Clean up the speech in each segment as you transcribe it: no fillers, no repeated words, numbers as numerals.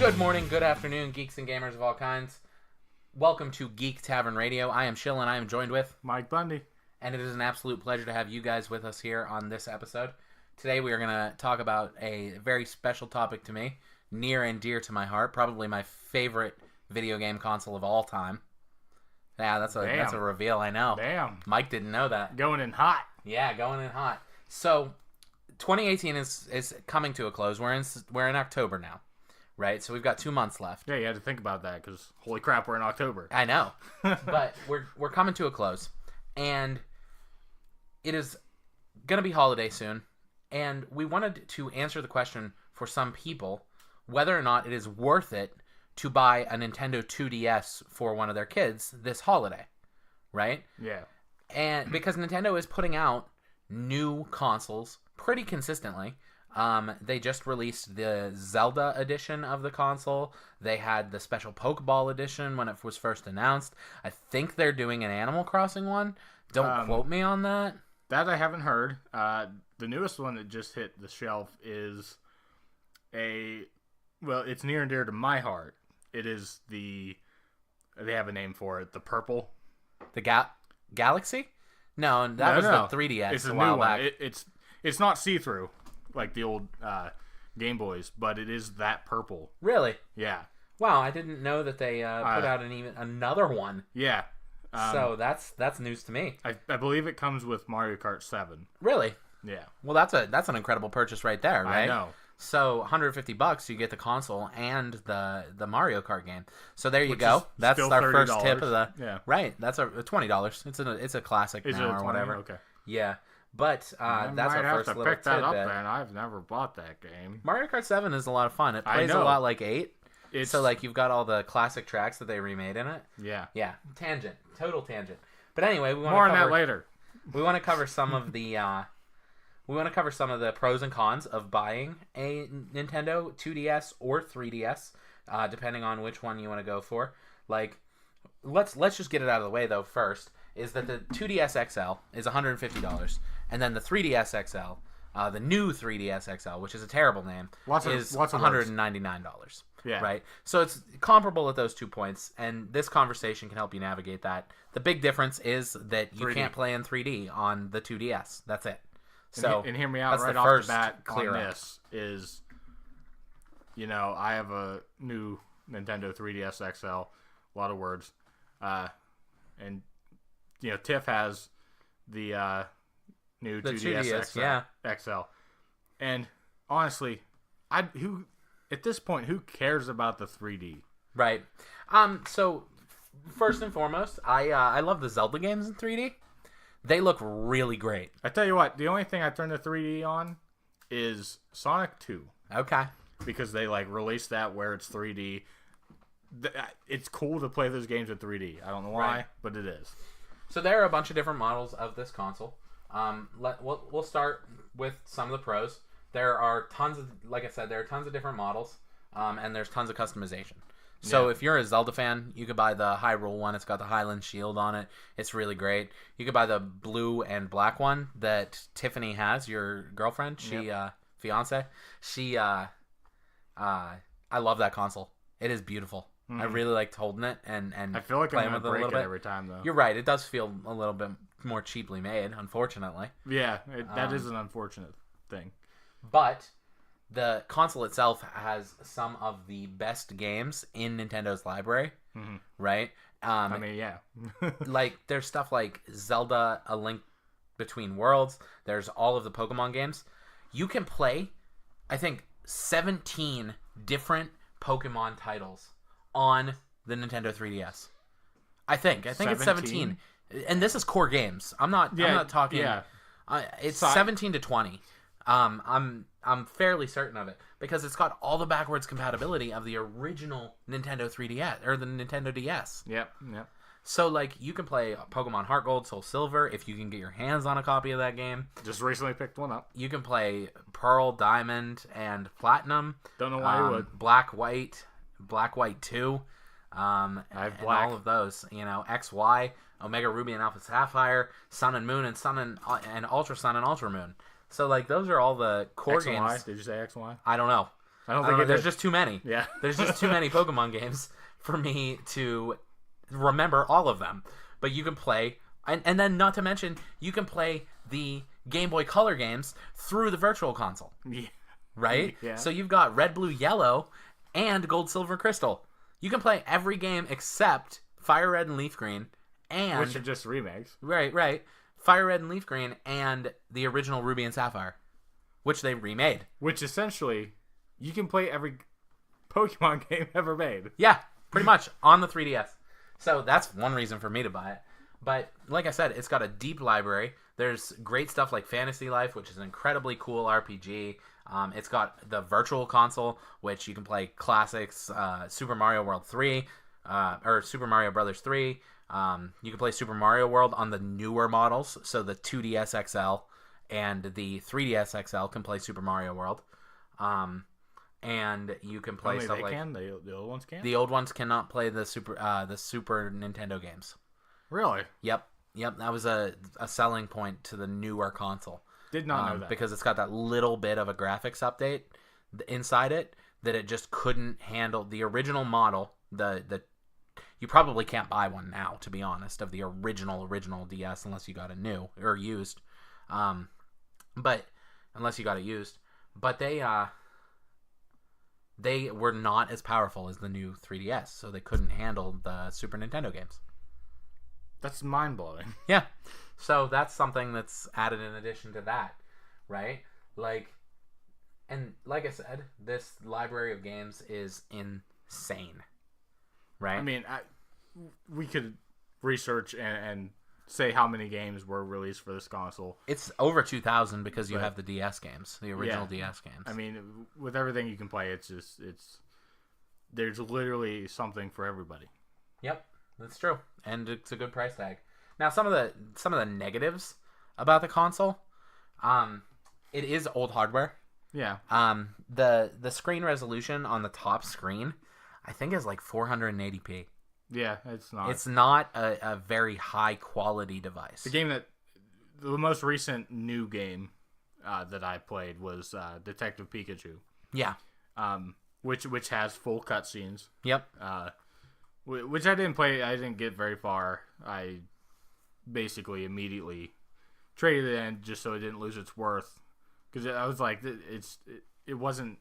Good morning, good afternoon, geeks and gamers of all kinds. Welcome to Geek Tavern Radio. I am Shill and I am joined with Mike Bundy. And it is an absolute pleasure to have you guys with us here on this episode. Today we are going to talk about a very special topic to me, near and dear to my heart, probably my favorite video game console of all time. Yeah, that's a reveal, I know. Damn. Mike didn't know that. Going in hot. Yeah, going in hot. So, 2018 is coming to a close. We're in October now, right? So we've got 2 months left. Yeah, you had to think about that because holy crap, we're in October. I know, but we're coming to a close, and it is gonna be holiday soon, and we wanted to answer the question for some people whether or not it is worth it to buy a Nintendo 2DS for one of their kids this holiday, right? Yeah. And because Nintendo is putting out new consoles pretty consistently. They just released the Zelda edition of the console. They had the special Pokeball edition when it was first announced. I think they're doing an Animal Crossing one. Don't quote me on that. That I haven't heard. The newest one that just hit the shelf is it's near and dear to my heart. It is they have a name for it, the purple. The Galaxy? No, that was the 3DS. It's a while new back. one. It's not see-through like the old Game Boys, but it is that purple. Really? Yeah. Wow, I didn't know that they put out another one. Yeah. So that's news to me. I believe it comes with Mario Kart 7. Really? Yeah. Well, that's an incredible purchase right there, right? I know. So $150, you get the console and the Mario Kart game. So there you go. That's our first tip of the. Yeah. Right. That's $20. It's a classic now or whatever. Okay. Yeah. But that's our first little tidbit. Pick that up then. I've never bought that game. Mario Kart 7 is a lot of fun. It plays a lot like 8. So like you've got all the classic tracks that they remade in it. Yeah. Yeah. Tangent. Total tangent. But anyway, more on that later. We want to cover some of the. We want to cover some of the pros and cons of buying a Nintendo 2DS or 3DS, depending on which one you want to go for. Like, let's just get it out of the way though. First, is that the 2DS XL is $150, and then the 3DS XL, the new 3DS XL, which is a terrible name, is $199. Yeah. Right. So it's comparable at those 2 points, and this conversation can help you navigate that. The big difference is that you can't play in 3D on the 2DS. That's it. So and hear me out right off the bat on this is, I have a new Nintendo 3DS XL, a lot of words, and Tiff has the new 2DS XL, and honestly, at this point, who cares about the 3D? Right. So first and foremost, I love the Zelda games in 3D. They look really great. I tell you what, the only thing I turn the 3D on is Sonic 2. Okay. Because they released that where it's 3D. It's cool to play those games in 3D. I don't know why, but it is. So there are a bunch of different models of this console. We'll start with some of the pros. There are tons of different models, and there's tons of customization. So if you're a Zelda fan, you could buy the Hyrule one. It's got the Highland Shield on it. It's really great. You could buy the blue and black one that Tiffany has, your girlfriend, fiance. I love that console. It is beautiful. I really liked holding it and I feel like playing I'm with it a break little bit every time though. You're right. It does feel a little bit more cheaply made, unfortunately. Yeah, that is an unfortunate thing. But the console itself has some of the best games in Nintendo's library, right? Yeah. There's stuff like Zelda: A Link Between Worlds. There's all of the Pokemon games. You can play, I think, 17 different Pokemon titles on the Nintendo 3DS. I think it's 17. And this is core games. I'm not talking. Yeah. It's 17 to 20. I'm fairly certain of it because it's got all the backwards compatibility of the original Nintendo 3DS or the Nintendo DS. Yep. So you can play Pokemon Heart Gold, Soul Silver if you can get your hands on a copy of that game. Just recently picked one up. You can play Pearl, Diamond, and Platinum. Don't know why you would. Black, White 2. I have Black. All of those. XY, Omega Ruby and Alpha Sapphire, Sun and Moon, and Ultra Sun and Ultra Moon. So those are all the core X and games. Y? Did you say X and Y? I don't know. I don't think there's just too many. Yeah. There's just too many Pokemon games for me to remember all of them. But you can play, and then not to mention, you can play the Game Boy Color games through the Virtual Console. Yeah. Right? Yeah. So you've got Red, Blue, Yellow, and Gold, Silver, Crystal. You can play every game except Fire Red and Leaf Green, and which are just remakes. Right. Fire Red and Leaf Green, and the original Ruby and Sapphire, which they remade. Which essentially, you can play every Pokemon game ever made. Yeah, pretty much on the 3DS. So that's one reason for me to buy it. But like I said, it's got a deep library. There's great stuff like Fantasy Life, which is an incredibly cool RPG. It's got the Virtual Console, which you can play classics, Super Mario World 3, or Super Mario Brothers 3. You can play Super Mario World on the newer models, so the 2DS XL and the 3DS XL can play Super Mario World. And you can play stuff like the old ones can. The old ones cannot play the Super Nintendo games. Really? Yep. That was a selling point to the newer console. Did not know that, because it's got that little bit of a graphics update inside it that it just couldn't handle. The original model, the you probably can't buy one now, to be honest, of the original DS unless you got a new or used. But unless you got it used, but they were not as powerful as the new 3DS, so they couldn't handle the Super Nintendo games. That's mind-blowing. Yeah. So that's something that's added in addition to that, right? Like I said, this library of games is insane, right? I mean, we could research and say how many games were released for this console. It's over 2,000 because you have the DS games, the original DS games. I mean, with everything you can play, it's there's literally something for everybody. Yep, that's true, and it's a good price tag. Now, some of the negatives about the console, it is old hardware. Yeah. The screen resolution on the top screen, I think, is like 480p. Yeah, it's not. It's not a very high quality device. The most recent new game that I played was Detective Pikachu. Yeah. Which has full cutscenes. Yep. Which I didn't play. I didn't get very far. I basically immediately traded it in just so it didn't lose its worth. Because I was like, it wasn't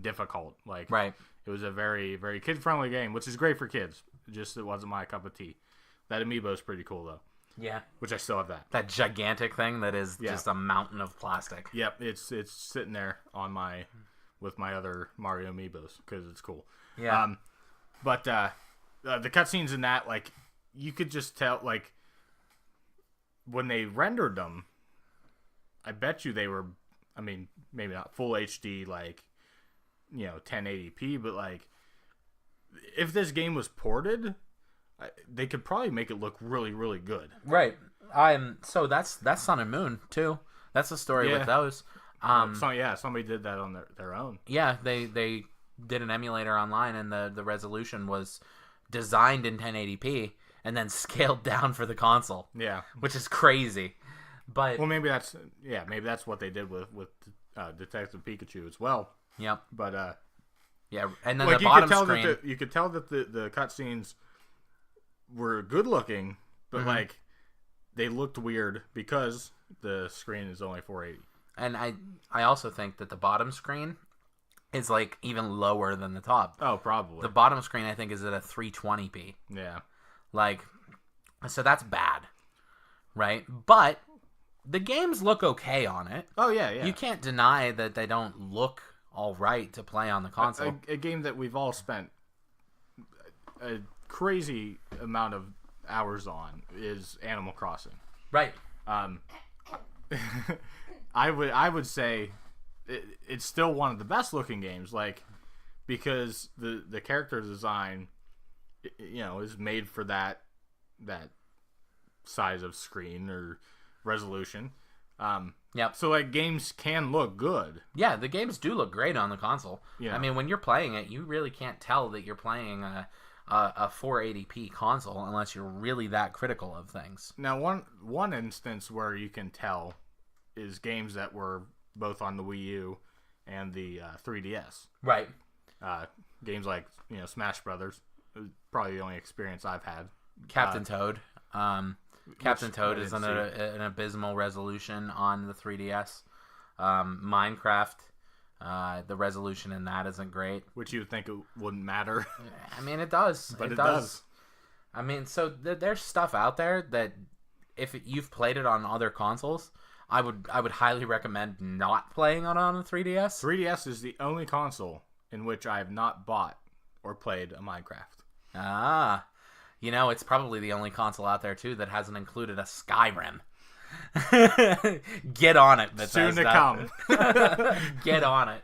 difficult. Like, right. It was a very, very kid-friendly game, which is great for kids. Just it wasn't my cup of tea. That amiibo is pretty cool, though. Yeah. Which I still have that. That gigantic thing that is just a mountain of plastic. Yep, it's sitting there with my other Mario amiibos because it's cool. Yeah. But the cutscenes in that, like, you could just tell, like, when they rendered them, I bet you they were, I mean, maybe not full HD, like, 1080p, but, like, if this game was ported, they could probably make it look really, really good. Right. So that's Sun and Moon too. That's the story with those. Somebody did that on their own. Yeah, they did an emulator online, and the resolution was designed in 1080p and then scaled down for the console. Yeah, which is crazy. But maybe that's what they did with Detective Pikachu as well. Yep. But yeah, and then the bottom screen, you could tell that the cutscenes were good looking, but like they looked weird because the screen is only 480. And I also think that the bottom screen is like even lower than the top. Oh, probably. The bottom screen I think is at a 320p. Yeah. Like, so that's bad, right? But the games look okay on it. Oh yeah. You can't deny that they don't look all right to play on the console. A game that we've all spent a crazy amount of hours on is Animal Crossing. Right. I would say it's still one of the best looking games, like, because the character design, is made for that size of screen or resolution. Yep. So, like, games can look good. Yeah, the games do look great on the console. Yeah. I mean, when you're playing it, you really can't tell that you're playing a 480p console unless you're really that critical of things. Now, one instance where you can tell is games that were both on the Wii U and the 3DS. Right. Games like Smash Brothers, probably the only experience I've had. Captain Toad. Captain Toad is an abysmal resolution on the 3DS. Minecraft, the resolution in that isn't great. Which you would think it wouldn't matter. I mean, it does. But it does. I mean, so there's stuff out there that if you've played it on other consoles, I would highly recommend not playing on a 3DS. 3DS is the only console in which I have not bought or played a Minecraft. It's probably the only console out there, too, that hasn't included a Skyrim. Get on it, Bethesda. Soon to come. Get on it.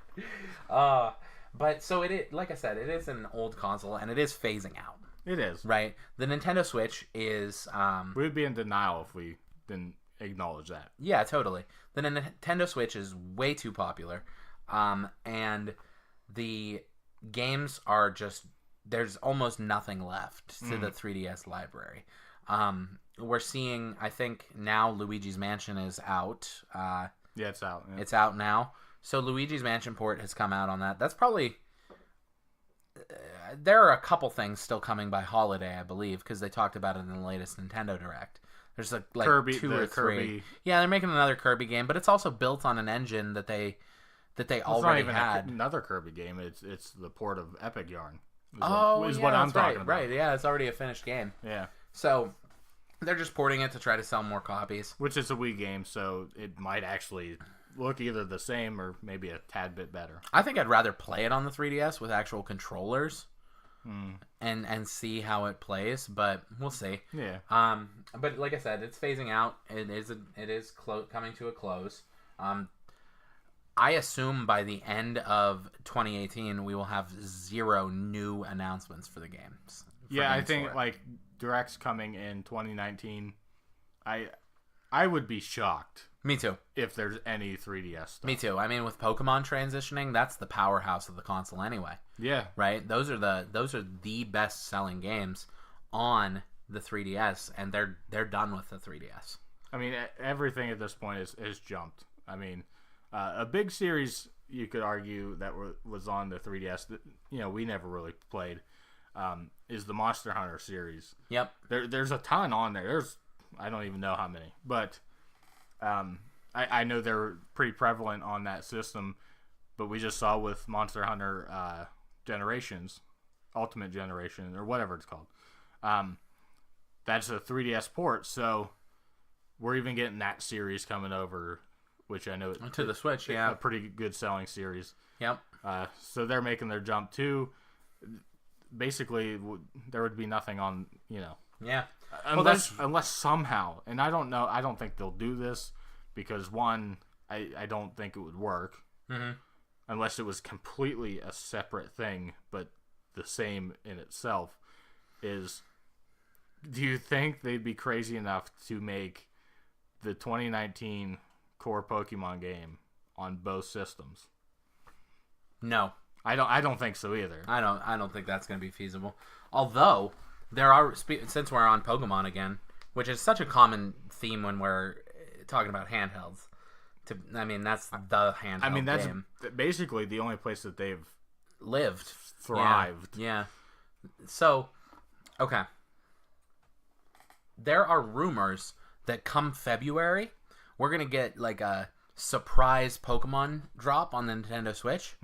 But so like I said, it is an old console, and it is phasing out. It is. Right? The Nintendo Switch is... we would be in denial if we didn't acknowledge that. Yeah, totally. The Nintendo Switch is way too popular, and the games are just... There's almost nothing left to the 3DS library. We're seeing, I think, now Luigi's Mansion is out. Yeah, it's out. Yeah. It's out now. So Luigi's Mansion port has come out on that. That's probably... there are a couple things still coming by holiday, I believe, because they talked about it in the latest Nintendo Direct. There's like Kirby, two or three. Yeah, they're making another Kirby game, but it's also built on an engine that they already had. Another Kirby game. It's the port of Epic Yarn. Is what I'm talking about. Right, yeah, it's already a finished game. Yeah. So they're just porting it to try to sell more copies. Which is a Wii game, so it might actually look either the same or maybe a tad bit better. I think I'd rather play it on the 3DS with actual controllers and see how it plays, but we'll see. Yeah. But like I said, it's phasing out. It is coming to a close. I assume by the end of 2018 we will have 0 new announcements for the games. Yeah, I think like Direct's coming in 2019. I would be shocked. Me too. If there's any 3DS stuff. Me too. I mean, with Pokemon transitioning, that's the powerhouse of the console anyway. Yeah. Right? Those are the best selling games on the 3DS, and they're done with the 3DS. I mean, everything at this point is jumped. I mean, a big series you could argue that was on the 3DS that we never really played is the Monster Hunter series. Yep. There's a ton on there. I don't even know how many, but I know they're pretty prevalent on that system. But we just saw with Monster Hunter Generations, Ultimate Generation, or whatever it's called. That's a 3DS port, so we're even getting that series coming over, which I know to the Switch, yeah, a pretty good selling series. Yep. So they're making their jump too. Basically, there would be nothing on, Yeah. Unless somehow, and I don't know, I don't think they'll do this because one, I don't think it would work unless it was completely a separate thing, but the same in itself. Do you think they'd be crazy enough to make the 2019 core Pokemon game on both systems? No, I don't think so either. I don't think that's going to be feasible. Although there are, since we're on Pokemon again, which is such a common theme when we're talking about handhelds. That's the handheld. I mean, that's game. Basically the only place that they've lived, thrived. Yeah. So, okay. There are rumors that come February, we're gonna get like a surprise Pokemon drop on the Nintendo Switch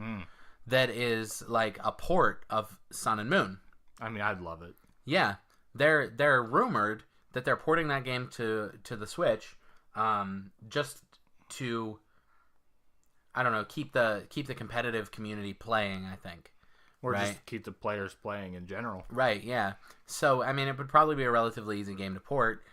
that is like a port of Sun and Moon. I mean, I'd love it. Yeah, they're rumored that they're porting that game to the Switch, just to, I don't know, keep the competitive community playing, I think. Or just keep the players playing in general. Right, yeah. So, I mean, it would probably be a relatively easy game to port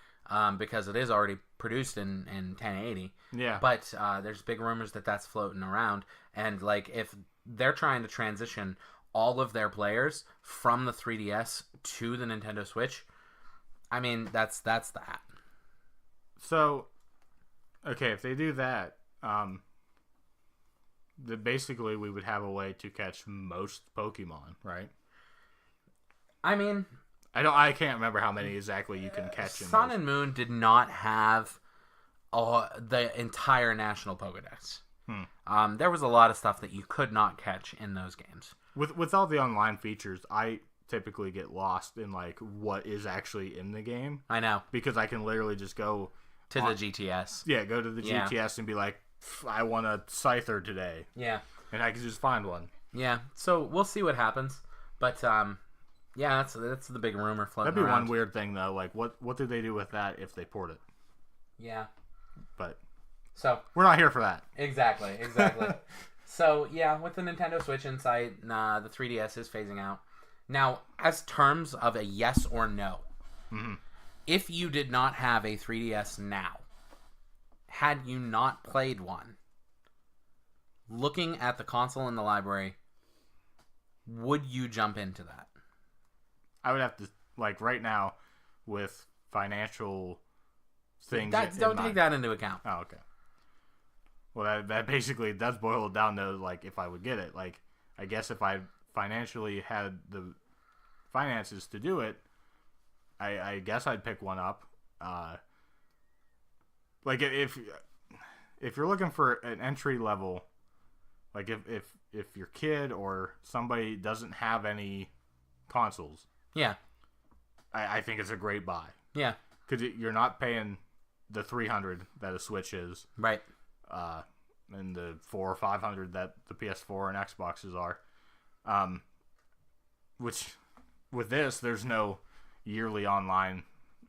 because it is already produced in 1080. Yeah. But there's big rumors that that's floating around. And, like, if they're trying to transition all of their players from the 3DS to the Nintendo Switch, I mean, that's that. So, okay, if they do that, basically we would have a way to catch most Pokemon, right? I mean, I can't remember how many exactly you can catch in Sun and Moon did not have the entire national Pokedex. There was a lot of stuff that you could not catch in those games. With all the online features, I typically get lost in like what is actually in the game. I know, because I can literally just go to the GTS. Yeah, go to the GTS and be like, I want a Scyther today. Yeah, and I can just find one. Yeah, so we'll see what happens, but yeah, that's the big rumor floating That'd be around. one weird thing though. Like, what do they do with that if they port it? Yeah, but so we're not here for that. Exactly. So yeah, with the Nintendo Switch in sight, the 3DS is phasing out. Now, as terms of a yes or no, if you did not have a 3DS now, had you not played one, looking at the console in the library, would you jump into that? I would have to, like, right now, with financial things. Don't take that into account. Oh, okay. Well, that basically does boil it down to, like, if I would get it. Like, I guess if I financially had the finances to do it, I guess I'd pick one up. Like, if you're looking for an entry level, like if your kid or somebody doesn't have any consoles, yeah, I think it's a great buy. Yeah, because you're not paying the $300 that a Switch is, right? And the $400 or $500 that the PS4 and Xboxes are. Which with this, there's no yearly online.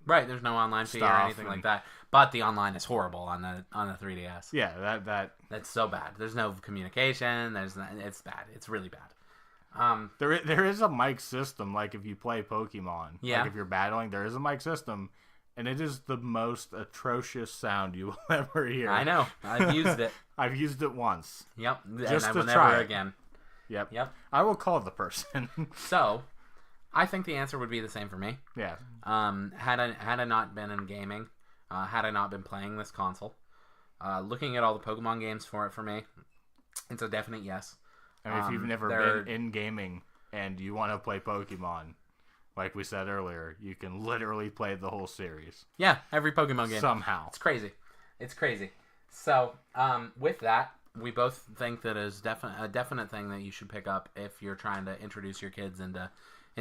Right, there's no online fee or anything like that. But the online is horrible on the 3DS. Yeah, that's so bad. There's no communication. It's bad. It's really bad. There is a mic system, like if you play Pokemon. Yeah. Like if you're battling, there is a mic system, and it is the most atrocious sound you will ever hear. I know. I've used it. I've used it once. Yep. Just and I will to try never it. again. Yep. I will call the person. So, I think the answer would be the same for me. Yeah. Had I not been in gaming, had I not been playing this console, looking at all the Pokemon games for me, it's a definite yes. I mean, if you've never been in gaming and you want to play Pokemon, like we said earlier, you can literally play the whole series. Yeah, every Pokemon game. Somehow. It's crazy. So, with that, we both think that is a definite thing that you should pick up if you're trying to introduce your kids into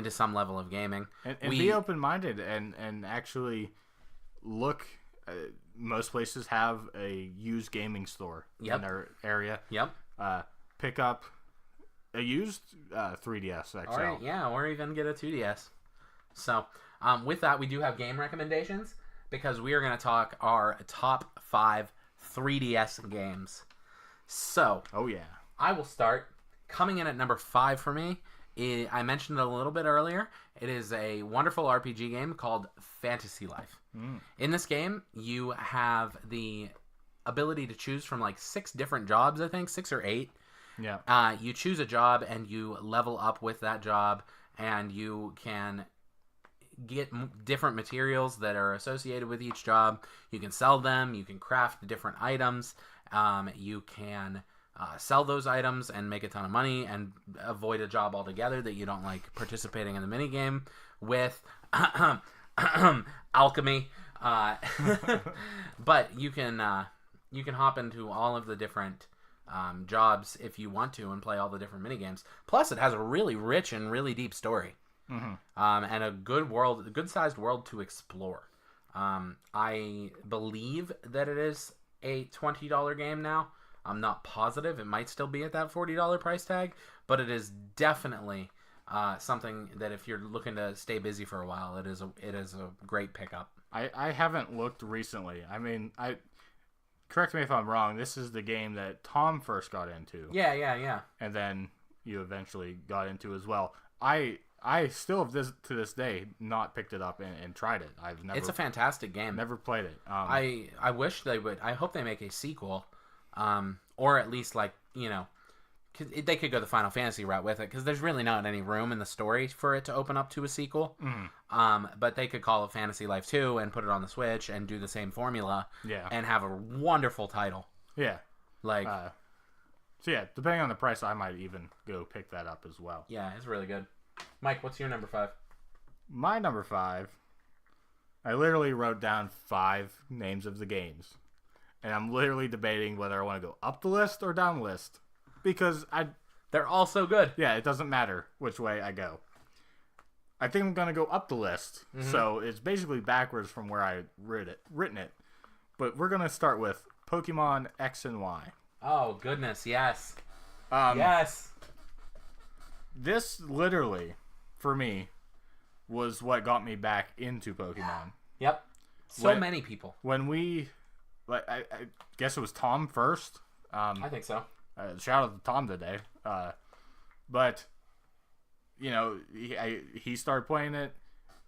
some level of gaming. And be open-minded and actually look. Most places have a used gaming store in their area. Yep. Pick up a used 3DS XL. Or even get a 2DS. So, with that, we do have game recommendations because we are going to talk our top 5 3DS games. So, oh yeah, I will start. Coming in at number 5 for me, I mentioned it a little bit earlier. It is a wonderful RPG game called Fantasy Life. In this game, you have the ability to choose from like 6 different jobs, I think, 6 or 8. Yeah. You choose a job and you level up with that job, and you can get different materials that are associated with each job. You can sell them. You can craft different items. You can sell those items and make a ton of money and avoid a job altogether that you don't like participating in the minigame with. Alchemy. But you can hop into all of the different jobs if you want to and play all the different minigames. Plus, it has a really rich and really deep story. And a good-sized world to explore. I believe that it is a $20 game now. I'm not positive. It might still be at that $40 price tag, but it is definitely something that if you're looking to stay busy for a while, it is a great pickup. I haven't looked recently. I mean, correct me if I'm wrong. This is the game that Tom first got into. Yeah. And then you eventually got into as well. I still have to this day not picked it up and tried it. It's a fantastic game. Never played it. I wish they would. I hope they make a sequel, or at least cause they could go the Final Fantasy route with it because there's really not any room in the story for it to open up to a sequel. But they could call it Fantasy Life 2 and put it on the Switch and do the same formula. Yeah. And have a wonderful title. Yeah. So yeah, depending on the price, I might even go pick that up as well. Yeah, it's really good. Mike, what's your number 5? My number 5, I literally wrote down 5 names of the games. and I'm literally debating whether I want to go up the list or down the list because they're all so good. Yeah, it doesn't matter which way I go. I think I'm gonna go up the list, so it's basically backwards from where I written it. But we're gonna start with Pokemon X and Y. Oh goodness, yes, yes. This literally, for me, was what got me back into Pokemon. Yep. So many people. When we, like, I guess it was Tom first. I think so. Shout out to Tom today. But, you know, he started playing it,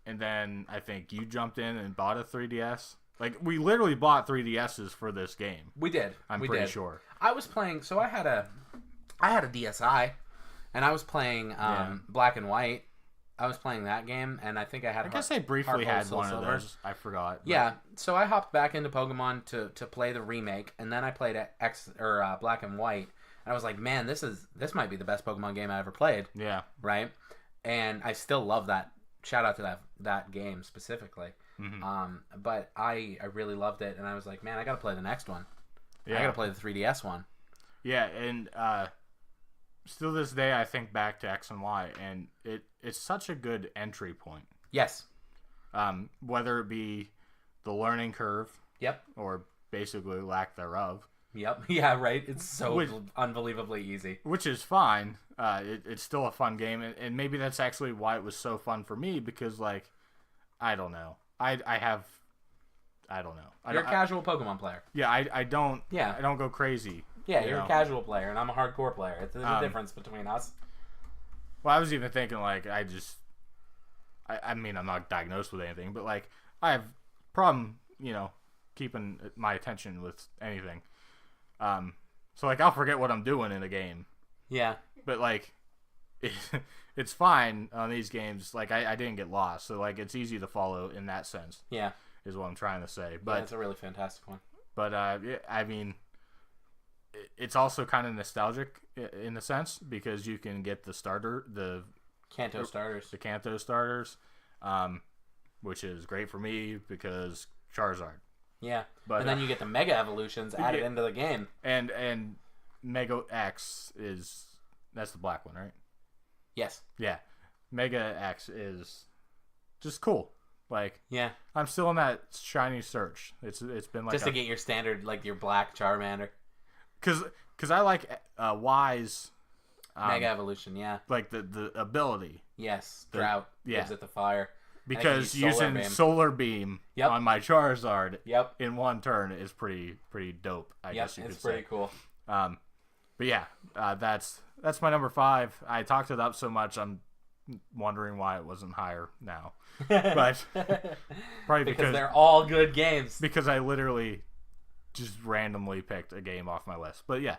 and then I think you jumped in and bought a 3DS. Like, we literally bought 3DSs for this game. We did. I'm pretty sure. I was playing, so I had a DSi, and I was playing Black and White. I was playing that game, and I think I had. I guess I briefly had one of those. I forgot. But... Yeah, so I hopped back into Pokemon to play the remake, and then I played Black and White, and I was like, man, this might be the best Pokemon game I ever played. Yeah. Right. And I still love that. Shout out to that game specifically. Mm-hmm. But I really loved it, and I was like, man, I got to play the next one. Yeah. I got to play the 3DS one. Yeah, and still this day, I think back to X and Y, and it's such a good entry point. Yes. Whether it be the learning curve. Yep. Or basically lack thereof. Yep. Yeah, right. It's so unbelievably easy. Which is fine. It's still a fun game, and maybe that's actually why it was so fun for me, because, like, I don't know. I don't know. You're a casual Pokemon player. Yeah, I don't go crazy. Yeah, you're a casual player, and I'm a hardcore player. There's a difference between us. Well, I was even thinking, like, I mean, I'm not diagnosed with anything, but, like, I have problem, keeping my attention with anything. So, like, I'll forget what I'm doing in a game. Yeah. But, like, it's fine on these games. Like, I didn't get lost, so, like, it's easy to follow in that sense. Yeah. Is what I'm trying to say. But it's a really fantastic one. But, yeah, I mean... It's also kind of nostalgic in a sense, because you can get the Kanto starters. The Kanto starters, which is great for me because Charizard. Yeah, and then you get the Mega Evolutions added into the game. And Mega X that's the black one, right? Yes. Yeah, Mega X is just cool. Like, yeah, I'm still in that shiny search. It's been like just to get your standard, like your black Charmander. Because I like Y's Mega Evolution, yeah. Like the ability. Yes, Drought gives it the fire. Because using Solar Beam on my Charizard in one turn is pretty dope, I guess you could say. It's pretty cool. But yeah, that's my number 5. I talked it up so much, I'm wondering why it wasn't higher now. But probably because they're all good games. Because I literally... just randomly picked a game off my list. But yeah,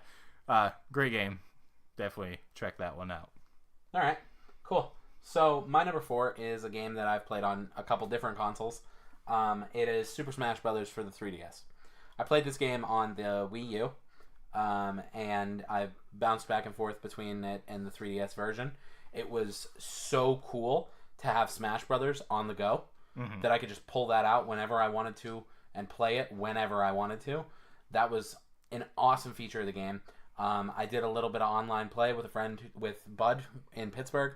great game. Definitely check that one out. All right, cool. So my number 4 is a game that I've played on a couple different consoles. It is Super Smash Bros. For the 3DS. I played this game on the Wii U, and I bounced back and forth between it and the 3DS version. It was so cool to have Smash Bros. On the go that I could just pull that out whenever I wanted to and play it whenever I wanted to. That was an awesome feature of the game. I did a little bit of online play with a friend, with Bud in Pittsburgh.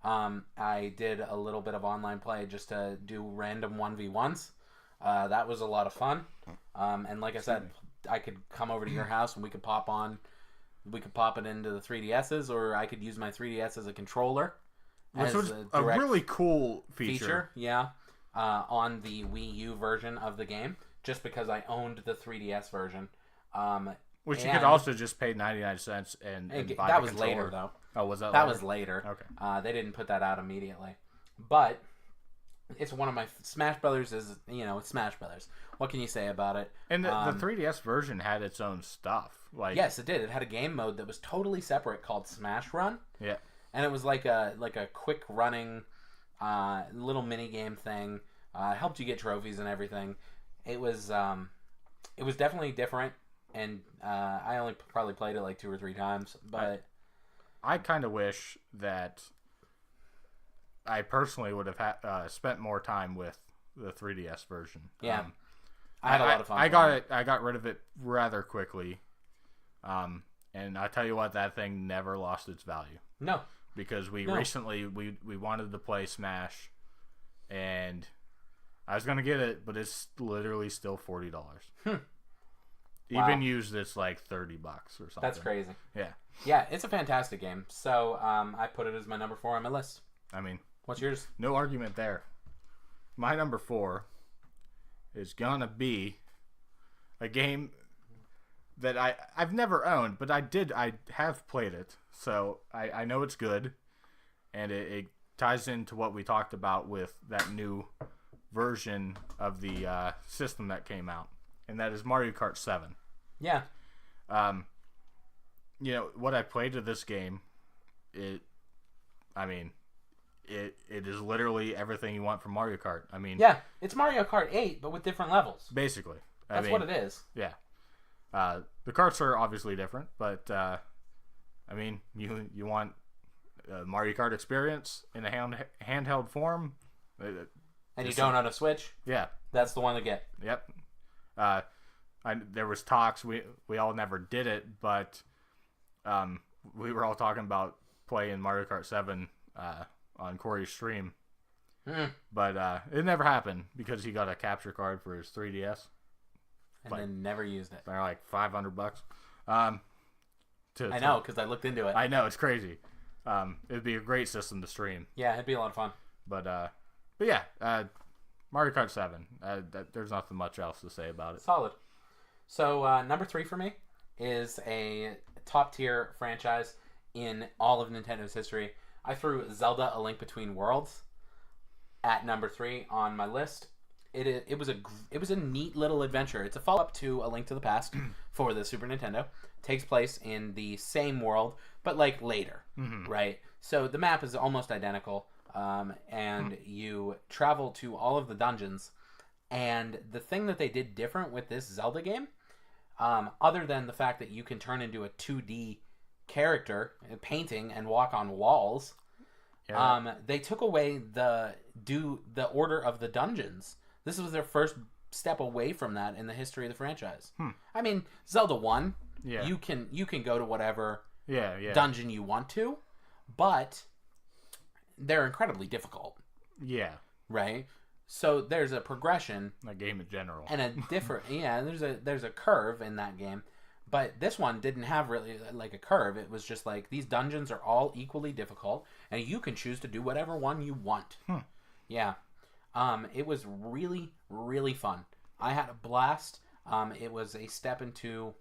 I did a little bit of online play just to do random 1v1s. That was a lot of fun. And like I said, I could come over to your house and we could pop it into the 3DSs, or I could use my 3DS as a controller. Which was a really cool feature. Yeah. On the Wii U version of the game, just because I owned the 3DS version. Which you could also just pay 99 cents and buy that the was controller. later, though. Oh, was that later? That was later. Okay. They didn't put that out immediately. But it's one of my... Smash Brothers is, it's Smash Brothers. What can you say about it? And the 3DS version had its own stuff. Like, yes, it did. It had a game mode that was totally separate called Smash Run. Yeah. And it was like a quick running little mini game thing. Helped you get trophies and everything. It was definitely different, and I only probably played it like 2 or 3 times. But I kind of wish that I personally would have spent more time with the 3DS version. Yeah, I had a lot of fun. I got rid of it rather quickly. And I tell you what, that thing never lost its value. No. Because recently we wanted to play Smash, and I was gonna get it, but it's literally still $40. Even used, it's like $30 or something. That's crazy. Yeah. Yeah, it's a fantastic game. So I put it as my number 4 on my list. I mean, what's yours? No argument there. My number 4 is gonna be a game that I've never owned, but I have played it, so I know it's good, and it ties into what we talked about with that new version of the system that came out, and that is Mario Kart 7. Yeah. You know what I played of this game, it is literally everything you want from Mario Kart. I mean, yeah, it's Mario Kart 8, but with different levels. Basically, that's what it is. Yeah. The carts are obviously different, but I mean, you want a Mario Kart experience in a handheld form, and you don't own a Switch. Yeah, that's the one to get. Yep. There was talks. We all never did it, but we were all talking about playing Mario Kart 7 on Corey's stream, but it never happened because he got a capture card for his 3DS. And then never used it. They're like $500. I know, because I looked into it. I know, it's crazy. It'd be a great system to stream. Yeah, it'd be a lot of fun. But yeah, Mario Kart 7. There's nothing much else to say about it. Solid. So number 3 for me is a top tier franchise in all of Nintendo's history. I threw Zelda: A Link Between Worlds at number 3 on my list. It was a neat little adventure. It's a follow-up to A Link to the Past for the Super Nintendo. It takes place in the same world, but like later, right? So the map is almost identical, and you travel to all of the dungeons. And the thing that they did different with this Zelda game, other than the fact that you can turn into a 2D character, painting and walk on walls, they took away the order of the dungeons. This was their first step away from that in the history of the franchise. I mean, Zelda 1, you can go to whatever dungeon you want to, but they're incredibly difficult. Yeah. Right? So there's a progression. That game in general. And a different there's a curve in that game. But this one didn't have really like a curve. It was just like these dungeons are all equally difficult, and you can choose to do whatever one you want. Yeah. It was really, really fun. I had a blast. It was a step into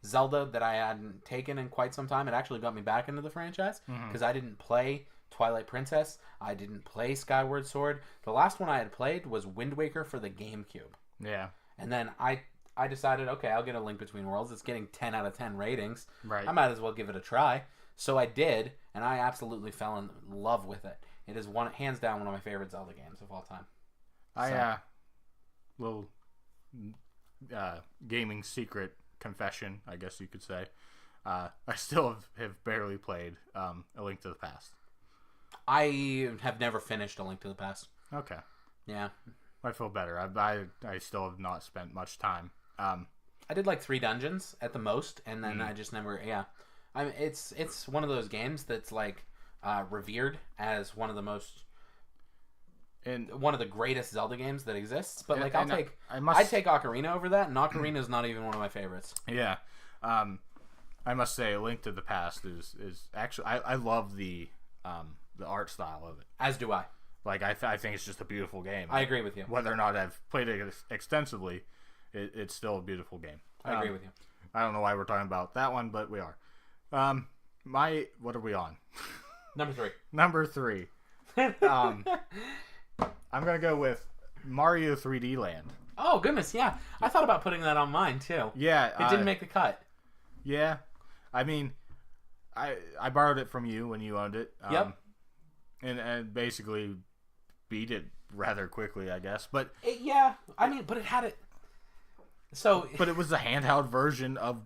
Zelda that I hadn't taken in quite some time. It actually got me back into the franchise because I didn't play Twilight Princess. I didn't play Skyward Sword. The last one I had played was Wind Waker for the GameCube. Yeah. And then I decided, okay, I'll get A Link Between Worlds. It's getting 10 out of 10 ratings. Right. I might as well give it a try. So I did, and I absolutely fell in love with it. It is hands down one of my favorite Zelda games of all time. Little gaming secret confession, I guess you could say. I still have barely played A Link to the Past. I have never finished A Link to the Past. Okay. Yeah. I feel better. I still have not spent much time. I did like 3 dungeons at the most, and then I just never. Yeah. I mean, it's one of those games that's like revered as one of the most. And one of the greatest Zelda games that exists, but like I'd take Ocarina over that, and Ocarina is not even one of my favorites. Yeah, I must say, A Link to the Past is actually I love the art style of it. As do I. Like I think it's just a beautiful game. I agree with you. Whether or not I've played it extensively, it's still a beautiful game. I agree with you. I don't know why we're talking about that one, but we are. What are we on? Number 3. Number 3. I'm going to go with Mario 3D Land. Oh, goodness, yeah. I thought about putting that on mine, too. Yeah. It didn't make the cut. Yeah. I mean, I borrowed it from you when you owned it. Yep. And basically beat it rather quickly, I guess. But but it had it. So. But it was the handheld version of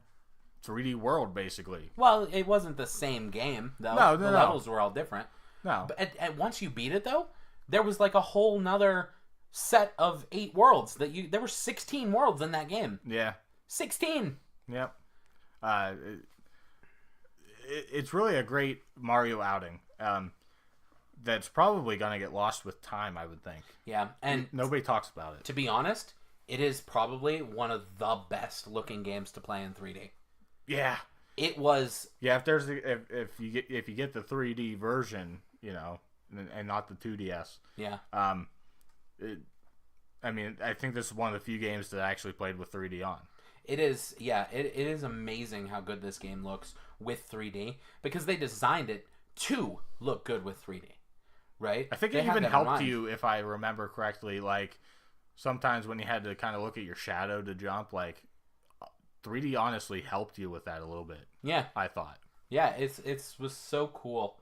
3D World, basically. Well, it wasn't the same game, though. No. The levels were all different. No. But once you beat it, though, there was like a whole nother set of 8 worlds there were 16 worlds in that game. Yeah. 16. Yep. It's really a great Mario outing. That's probably going to get lost with time, I would think. Yeah, and nobody talks about it. To be honest, it is probably one of the best looking games to play in 3D. Yeah. It was. Yeah, if you get the 3D version, you know, and not the 2DS. Yeah. I think this is one of the few games that I actually played with 3D on. It is, yeah, it is amazing how good this game looks with 3D because they designed it to look good with 3D, right? I think it even helped you, if I remember correctly, like sometimes when you had to kind of look at your shadow to jump, like 3D honestly helped you with that a little bit. Yeah. I thought. Yeah, it was so cool.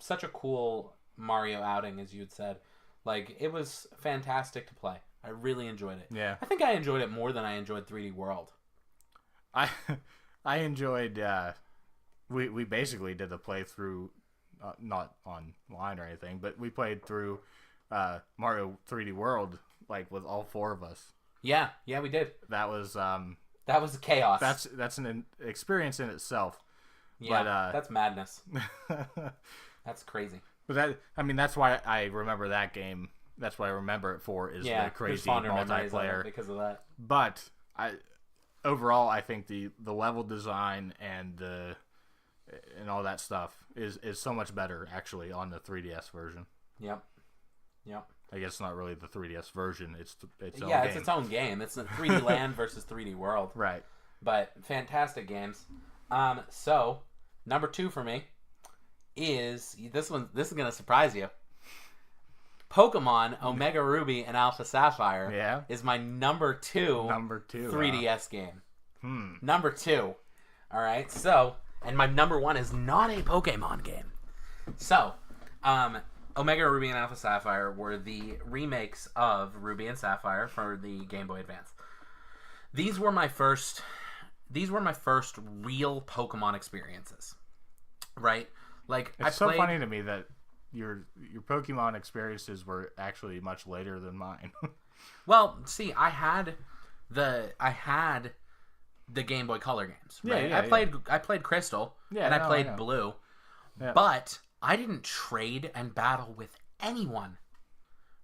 Such a cool Mario outing, as you had said. Like, it was fantastic to play. I really enjoyed it. Yeah. I think I enjoyed it more than I enjoyed 3D World. I enjoyed, we basically did the playthrough, not online or anything, but we played through Mario 3D World, like, with all 4 of us. Yeah, we did. That was chaos. That's an experience in itself. Yeah, but, that's madness. That's crazy. But that's why I remember that game. That's what I remember it for, is the crazy multiplayer because of that. But overall, I think the level design and all that stuff is so much better actually on the 3DS version. Yep. I guess it's not really the 3DS version. It's its own game. It's its own game. It's a 3D Land versus 3D World. Right. But fantastic games. So number 2 for me is this one. This is gonna surprise you. Pokemon Omega Ruby and Alpha Sapphire is my number 2 3DS game. Number 2. All right. So, and my number 1 is not a Pokemon game. So, Omega Ruby and Alpha Sapphire were the remakes of Ruby and Sapphire for the Game Boy Advance. These were my first real Pokemon experiences. Right? Like, it's so funny to me that your Pokemon experiences were actually much later than mine. Well, see, I had the Game Boy Color games. Right? Yeah, I played Crystal and I played Blue, but I didn't trade and battle with anyone.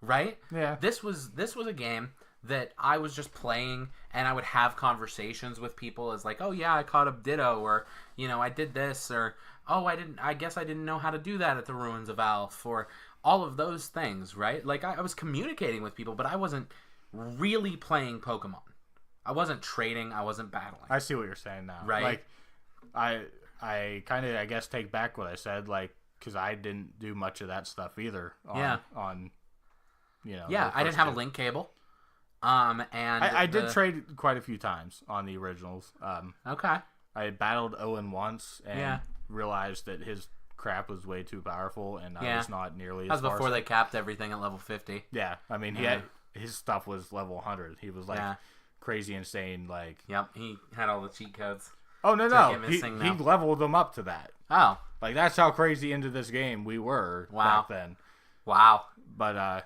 Right? Yeah. This was a game that I was just playing, and I would have conversations with people as like, oh yeah, I caught up Ditto, or I did this, or oh, I guess I didn't know how to do that at the Ruins of Alph, or all of those things, right? Like, I was communicating with people, but I wasn't really playing Pokemon. I wasn't trading. I wasn't battling. I see what you're saying now. Right? Like, I kind of, I guess, take back what I said, like, because I didn't do much of that stuff either. Yeah, I didn't have a link cable. And I did trade quite a few times on the originals. Okay. I battled Owen once and realized that his crap was way too powerful, and I was not nearly as far. That was before they capped everything at level 50. Yeah, I mean, his stuff was level 100. He was like crazy insane. Like, yep, he had all the cheat codes. Oh no, he leveled them up to that. Oh, like that's how crazy into this game we were back then. Wow. But yeah.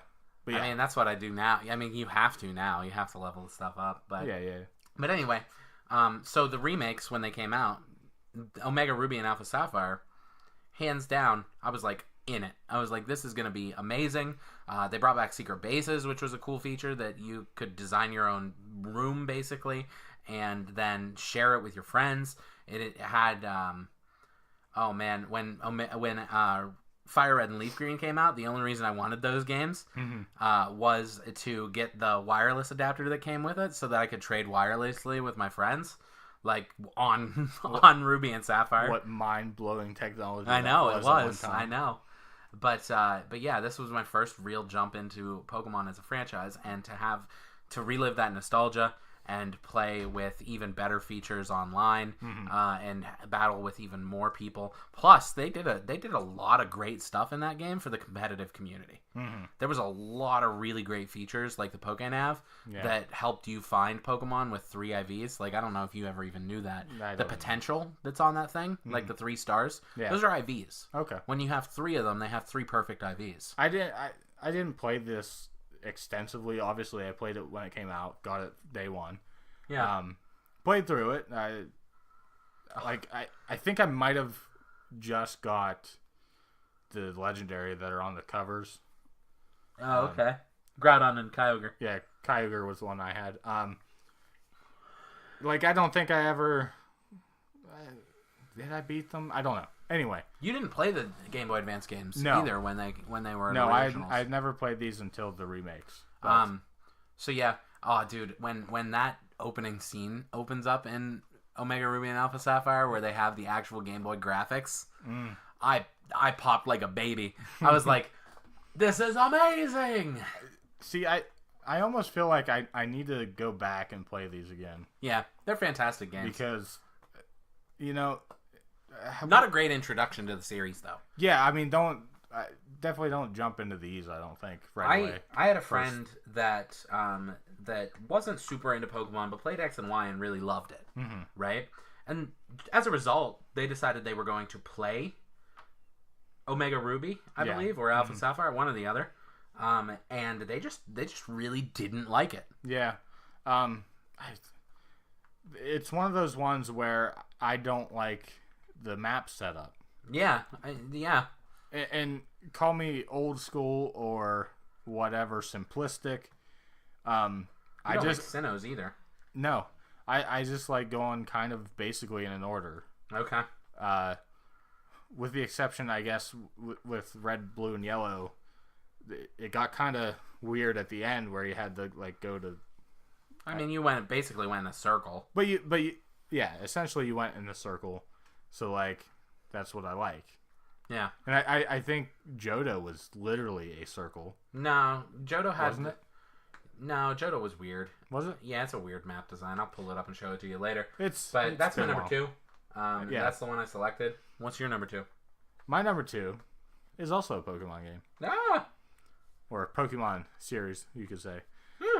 I mean, that's what I do now. I mean, you have to now. You have to level the stuff up. But yeah. But anyway, so the remakes when they came out, Omega Ruby and Alpha Sapphire, hands down, I was like in it. I was like, this is going to be amazing. They brought back secret bases, which was a cool feature that you could design your own room basically, and then share it with your friends. It had, when Fire Red and Leaf Green came out, the only reason I wanted those games was to get the wireless adapter that came with it so that I could trade wirelessly with my friends, like on Ruby and Sapphire. What mind-blowing technology. I know, it was. I know. But yeah, this was my first real jump into Pokemon as a franchise, and to relive that nostalgia and play with even better features online, and battle with even more people. Plus, they did a lot of great stuff in that game for the competitive community. There was a lot of really great features, like the PokéNav, that helped you find Pokemon with 3 IVs. Like, I don't know if you ever even knew that. The potential that's on that thing, like the 3 stars, those are IVs. Okay. When you have 3 of them, they have 3 perfect IVs. I didn't play this extensively. Obviously, I played it when it came out. Got it day one. Yeah. Played through it. I think I might have just got the legendary that are on the covers. Oh, okay. Groudon and Kyogre. Yeah, Kyogre was the one I had. I don't think I ever... did I beat them? I don't know. Anyway. You didn't play the Game Boy Advance games either when they were in originals. I never played these until the remakes. So yeah. Oh, dude, when that opening scene opens up in Omega Ruby and Alpha Sapphire where they have the actual Game Boy graphics, I popped like a baby. I was like, this is amazing! See, I almost feel like I need to go back and play these again. Yeah, they're fantastic games. Because, not a great introduction to the series, though. Yeah, I mean, definitely don't jump into these, I don't think, right away. I had a friend that wasn't super into Pokemon, but played X and Y and really loved it, right? And as a result, they decided they were going to play Omega Ruby, I believe, or Alpha Sapphire, one or the other. And they just really didn't like it. Yeah. It's one of those ones where I don't like the map setup. Yeah. And call me old school or whatever, simplistic. I don't like Sinnohs either. No. I just like going kind of basically in an order. Okay. With the exception, I guess, with red, blue, and yellow, it got kind of weird at the end where you had to go to. I mean, you basically went in a circle. But yeah, essentially you went in a circle. So that's what I like. Yeah. And I think Johto was literally a circle. No, Johto had. Wasn't it? No, Johto was weird. Was it? Yeah, it's a weird map design. I'll pull it up and show it to you later. That's my number 2. Yeah. That's the one I selected. What's your number 2? My number 2 is also a Pokemon game. Ah! Or a Pokemon series, you could say.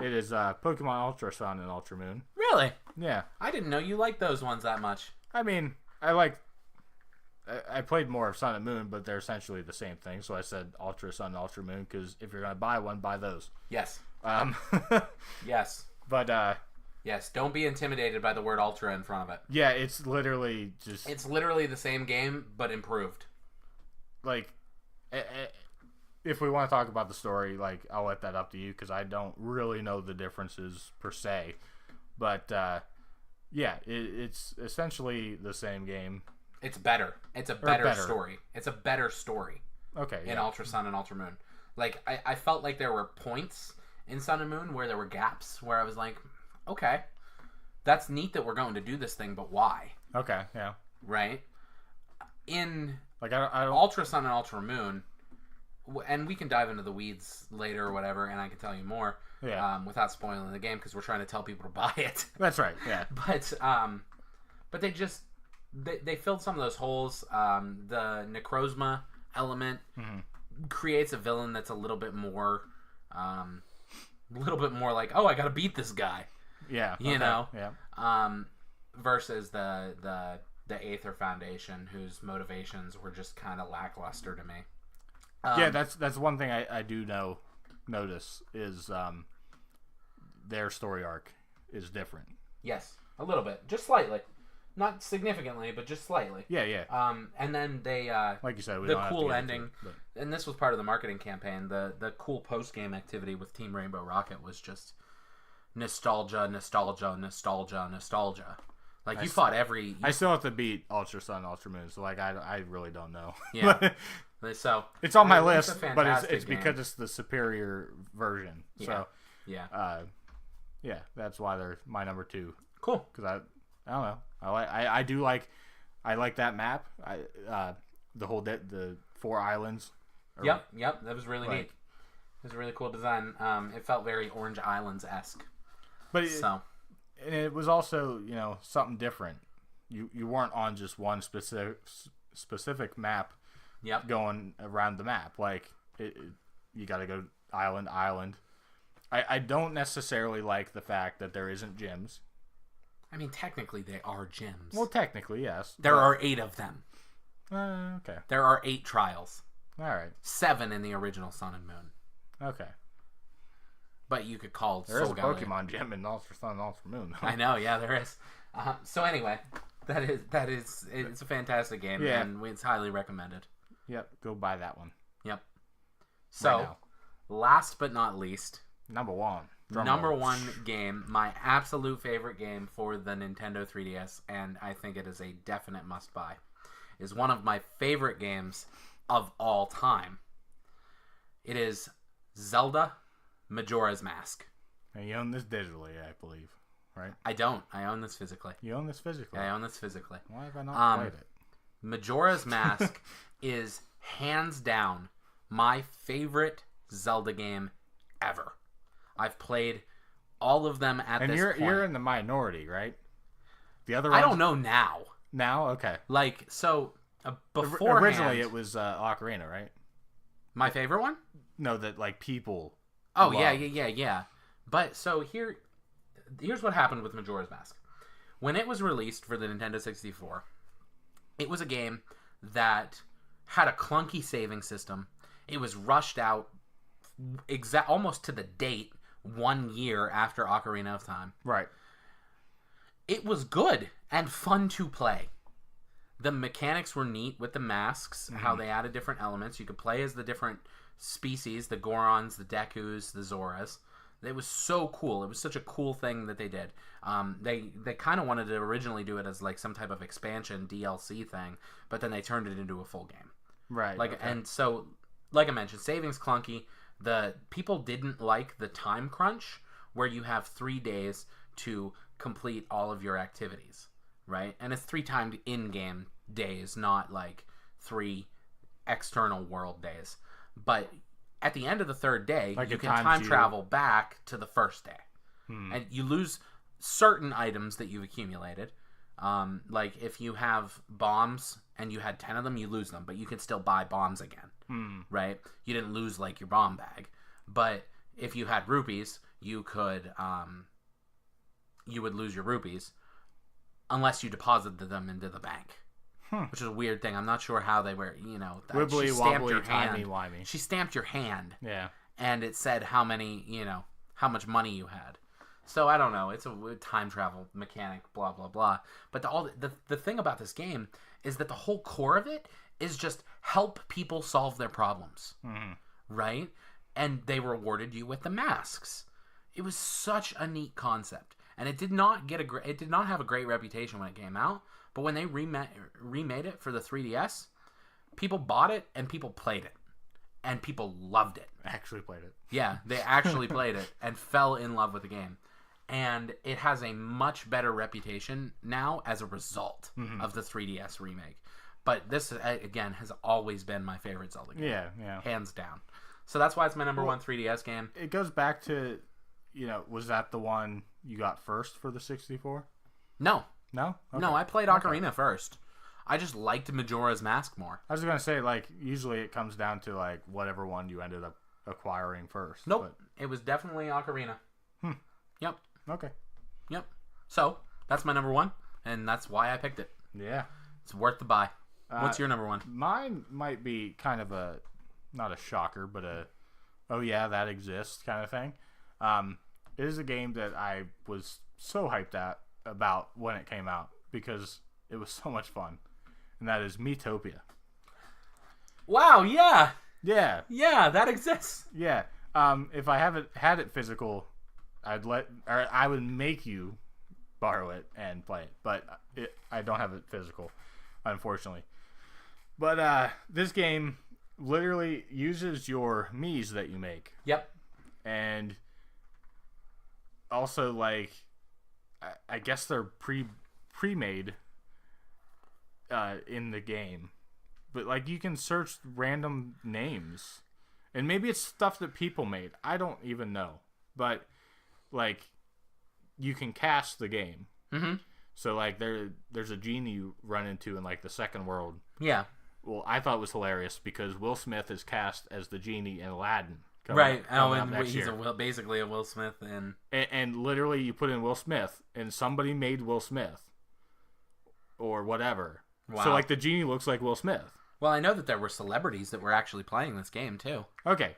It is Pokemon Ultra Sun and Ultra Moon. Really? Yeah. I didn't know you liked those ones that much. I mean, I played more of Sun and Moon, but they're essentially the same thing. So I said Ultra Sun and Ultra Moon because if you're going to buy one, buy those. Yes. Yes. But, yes, don't be intimidated by the word Ultra in front of it. Yeah, it's literally just... It's literally the same game, but improved. If we want to talk about the story, I'll let that up to you because I don't really know the differences per se. But, yeah, it's essentially the same game. It's better. It's a better story. It's a better story. Okay. In Ultra Sun and Ultra Moon. I felt like there were points in Sun and Moon where there were gaps where I was like, okay, that's neat that we're going to do this thing, but why? Okay, yeah. Right? In I don't... Ultra Sun and Ultra Moon, and we can dive into the weeds later or whatever, and I can tell you more without spoiling the game because we're trying to tell people to buy it. That's right, yeah. But they just... They filled some of those holes. The Necrozma element creates a villain that's a little bit more like, oh, I gotta beat this guy. Yeah. You know? Yeah. Versus the Aether Foundation, whose motivations were just kind of lackluster to me. Yeah, that's one thing I do notice is their story arc is different. Yes, a little bit. Just slightly. Not significantly, but just slightly. Yeah, yeah. And then they, like you said, the cool ending, and this was part of the marketing campaign. The cool post game activity with Team Rainbow Rocket was just nostalgia. You fought every. I still have to beat Ultra Sun, Ultra Moon, so I really don't know. Yeah. So it's on my list, but it's game. because it's the superior version. Yeah. So yeah, yeah, that's why they're my number 2. Cool. Because I don't know. I like that map. The 4 islands. Yep. That was really neat. It was a really cool design. It felt very Orange Islands-esque. But it was also something different. You weren't on just one specific map. Yep. Going around the map you got to go island. I don't necessarily like the fact that there isn't gyms. I mean, technically, they are gyms. Well, technically, yes. There are 8 of them. Okay. There are 8 trials. All right. 7 in the original Sun and Moon. Okay. but you could call there is Soul a Galleon. Pokemon gym in Ultra Sun and Ultra Moon. I know, yeah, there is. So anyway, it's a fantastic game, and it's highly recommended. Yep, go buy that one. Yep. So, right last but not least, number one game, my absolute favorite game for the Nintendo 3DS, and I think it is a definite must-buy, is one of my favorite games of all time. It is Zelda Majora's Mask. And you own this digitally, I believe, right? I don't. I own this physically. You own this physically? I own this physically. Why have I not played it? Majora's Mask is hands down my favorite Zelda game ever. I've played all of them at this point. And you're in the minority, right? The other I don't know now. Now? Okay. Like, so, beforehand... Originally, it was Ocarina, right? My favorite one? No, that, like, people... Oh, yeah. But, so, here's what happened with Majora's Mask. When it was released for the Nintendo 64, it was a game that had a clunky saving system. It was rushed out almost to the date 1 year after Ocarina of Time. Right. It was good and fun to play. The mechanics were neat with the masks, how they added different elements. You could play as the different species, the Gorons, the Dekus, the Zoras. It was so cool. It was such a cool thing that they did. They kind of wanted to originally do it as like some type of expansion DLC thing, but then they turned it into a full game. Right. And so, like I mentioned, saving's clunky. The people didn't like the time crunch where you have 3 days to complete all of your activities, right? And it's 3 timed in-game days, not like 3 external world days. But at the end of the 3rd day, you can time travel back to the 1st day. And you lose certain items that you've accumulated. Like if you have bombs and you had 10 of them, you lose them, but you can still buy bombs again, right? You didn't lose like your bomb bag. But if you had rupees, you could, you would lose your rupees unless you deposited them into the bank. Which is a weird thing. I'm not sure how they were, Wibbly, she stamped wobbly, your hand. timey-wimey. She stamped your hand. Yeah. And it said how many, how much money you had. So I don't know. It's a time travel mechanic, blah, blah, blah. But the thing about this game is that the whole core of it is just help people solve their problems. Right? And they rewarded you with the masks. It was such a neat concept. And it did not have a great reputation when it came out. But when they remade it for the 3DS, people bought it and people played it. And people loved it. Actually played it. Yeah, they actually played it and fell in love with the game. And it has a much better reputation now as a result of the 3DS remake. But this, again, has always been my favorite Zelda game. Yeah. Hands down. So that's why it's my number one 3DS game. It goes back to, was that the one you got first for the 64? No. No? Okay. No, I played Ocarina first. I just liked Majora's Mask more. I was going to say, like, usually it comes down to, like, whatever one you ended up acquiring first. Nope. It was definitely Ocarina. Yep. Okay. Yep. So, that's my number one, and that's why I picked it. Yeah. It's worth the buy. What's your number one? Mine might be kind of not a shocker, but oh yeah, that exists kind of thing. It is a game that I was so hyped about when it came out because it was so much fun, and that is Miitopia. Wow! Yeah. Yeah. Yeah, that exists. Yeah. If I haven't had it physical, I would make you borrow it and play it, but I don't have it physical, unfortunately. But this game literally uses your Miis that you make. Yep. And also, like, I guess they're pre-made in the game. But, like, you can search random names. And maybe it's stuff that people made. I don't even know. But, like, you can cast the game. So, like, there's a genie you run into in, like, the second world. Yeah. Well, I thought it was hilarious because Will Smith is cast as the genie in Aladdin. Right. And he's basically a Will Smith. And literally you put in Will Smith and somebody made Will Smith. Or whatever. Wow. So, like, the genie looks like Will Smith. Well, I know that there were celebrities that were actually playing this game, too. Okay.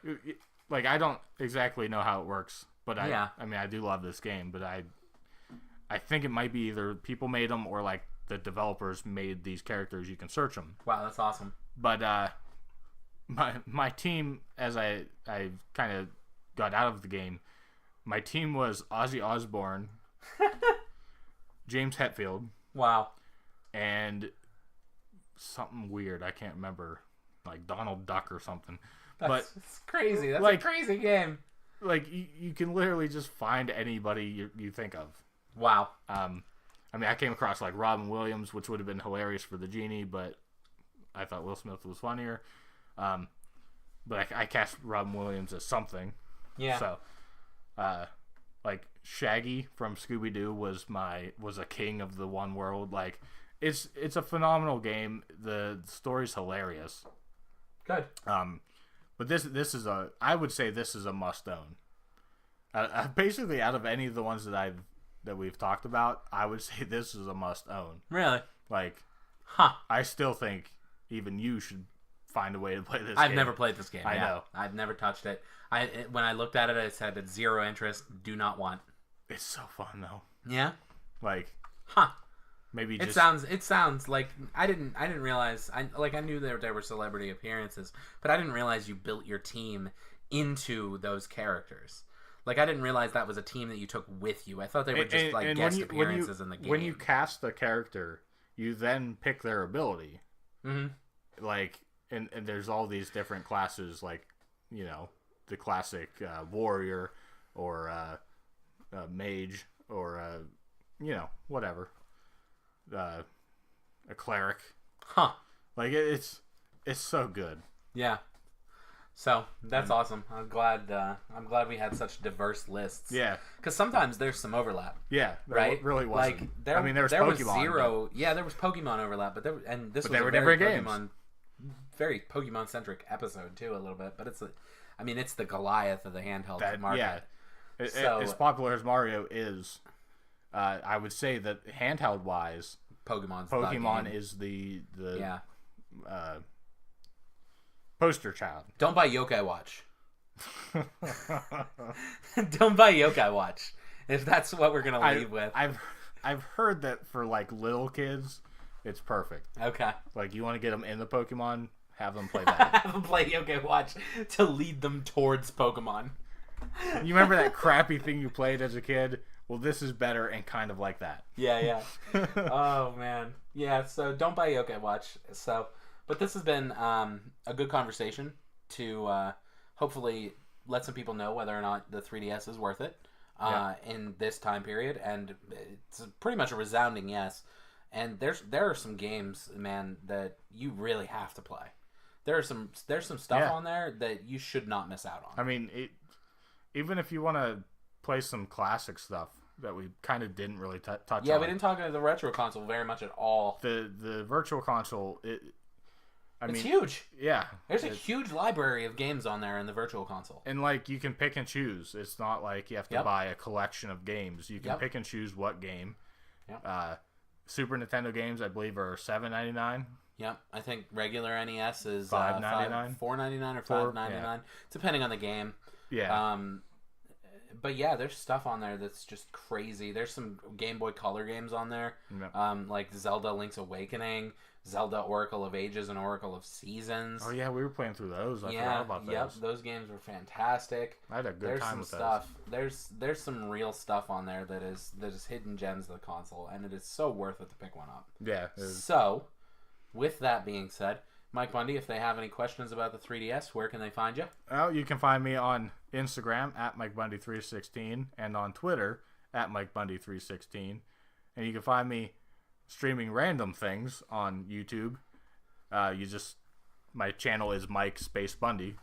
Like, I don't exactly know how it works But I mean, I do love this game, but I think it might be either people made them or like the developers made these characters. You can search them. Wow, that's awesome. But my team, as I kind of got out of the game, my team was Ozzy Osbourne, James Hetfield. Wow. And something weird. I can't remember. Like Donald Duck or something. It's crazy. That's like, a crazy game. Like, you can literally just find anybody you think of. Wow. I mean, I came across, like, Robin Williams, which would have been hilarious for the genie, but I thought Will Smith was funnier. But I cast Robin Williams as something. Yeah. So, like, Shaggy from Scooby-Doo was a king of the one world. Like, it's a phenomenal game. The story's hilarious. Good. But I would say this is a must own. Basically, out of any of the ones that we've talked about, I would say this is a must own. Really? Like, huh? I still think even you should find a way to play this. I've never played this game. I know. I've never touched it. When I looked at it, I said it's zero interest. Do not want. It's so fun though. Yeah. Like, huh? Maybe it sounds like I didn't realize. I knew there were celebrity appearances, but I didn't realize you built your team into those characters. Like, I didn't realize that was a team that you took with you. I thought they were just guest appearances in the game. When you cast a character, you then pick their ability. Mm-hmm. Like, and there's all these different classes, like, you know, the classic warrior or mage or you know, whatever. A cleric. Huh. Like, it's so good. Yeah. So that's awesome. I'm glad we had such diverse lists. Yeah. Because sometimes there's some overlap. Yeah. Right. Really wasn't. Like there was Pokemon. Was zero. But... Yeah, there was Pokemon overlap, but this was were a different very games. Very Pokemon centric episode too, a little bit. But it's the Goliath of the handheld market. Yeah. As popular as Mario is, I would say that handheld wise, Pokemon is the poster child. Don't buy Yokai Watch. Don't buy Yokai Watch. If that's what we're gonna leave with. I've heard that for like little kids, it's perfect. Okay. Like, you want to get them in the Pokemon, have them play that. Have them play Yokai Watch to lead them towards Pokemon. You remember that crappy thing you played as a kid? Well, this is better and kind of like that. Yeah. Oh man. Yeah. So don't buy Yokai Watch. But this has been a good conversation to hopefully let some people know whether or not the 3DS is worth it in this time period, and it's pretty much a resounding yes. And there are some games, man, that you really have to play. There's some stuff on there that you should not miss out on. I mean, even if you want to play some classic stuff that we kind of didn't really touch on. Yeah, we didn't talk about the retro console very much at all. The virtual console, it's huge. Yeah. There's a huge library of games on there in the virtual console. And, like, you can pick and choose. It's not like you have to buy a collection of games. You can pick and choose what game. Yep. Super Nintendo games, I believe, are $7.99. Yep. I think regular NES is $5.99. $4.99 or $5.99, depending on the game. Yeah. But yeah, there's stuff on there that's just crazy. There's some Game Boy Color games on there, like Zelda Link's Awakening, Zelda Oracle of Ages, and Oracle of Seasons. Oh yeah, we were playing through those. I forgot about those. Yep, those games were fantastic. I had a good time with stuff. Those. There's some real stuff on there that is hidden gems of the console, and it is so worth it to pick one up. Yeah. So, with that being said, Mike Bundy, if they have any questions about the 3DS, where can they find you? Well, you can find me on Instagram at MikeBundy316 and on Twitter at MikeBundy316. And you can find me streaming random things on YouTube. My channel is Mike Space Bundy.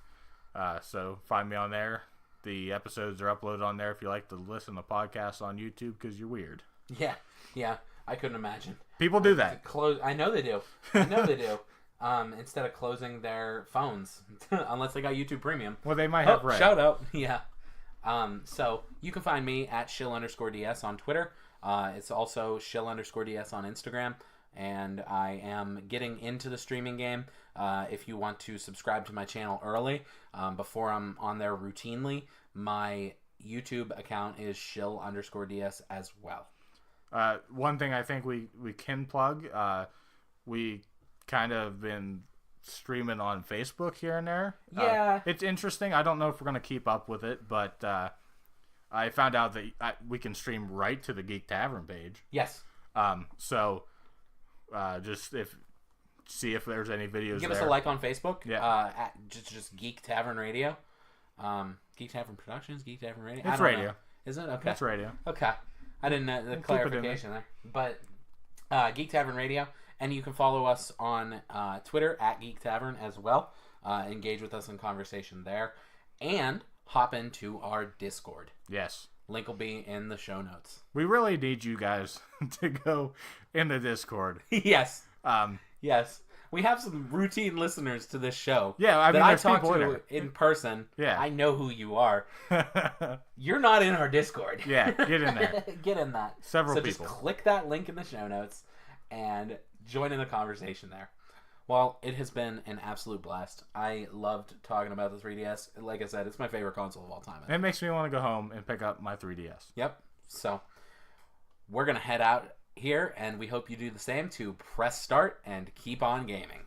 So find me on there. The episodes are uploaded on there if you like to listen to podcasts on YouTube because you're weird. Yeah. I couldn't imagine. People do that. I know they do. Instead of closing their phones, unless they got YouTube Premium. Well, they might have Red. Shout out. Yeah. So you can find me at Shill_DS on Twitter. It's also Shill_DS on Instagram. And I am getting into the streaming game. If you want to subscribe to my channel early, before I'm on there routinely, my YouTube account is shill_ds as well. One thing I think we can plug, we kind of been streaming on Facebook here and there. Yeah. It's interesting. I don't know if we're going to keep up with it, but I found out that we can stream right to the Geek Tavern page. Yes. So just see if there's any videos Give there. us a like on Facebook. Yeah. At just Geek Tavern Radio. Geek Tavern Productions, Geek Tavern Radio. It's radio. Know. Is it? Okay. It's radio. Okay. I didn't know the clarification there. But Geek Tavern Radio. And you can follow us on Twitter at Geek Tavern as well. Engage with us in conversation there. And hop into our Discord. Yes. Link will be in the show notes. We really need you guys to go in the Discord. Yes. Yes. We have some routine listeners to this show. Yeah, I mean, that I there's talk people to in person. Yeah. I know who you are. You're not in our Discord. Yeah, get in there. Get in that. Several so people. Just click that link in the show notes and join in the conversation there. Well, it has been an absolute blast. I loved talking about the 3DS. Like I said, it's my favorite console of all time. It makes me want to go home and pick up my 3DS. Yep. So we're going to head out here, and we hope you do the same to press start and keep on gaming.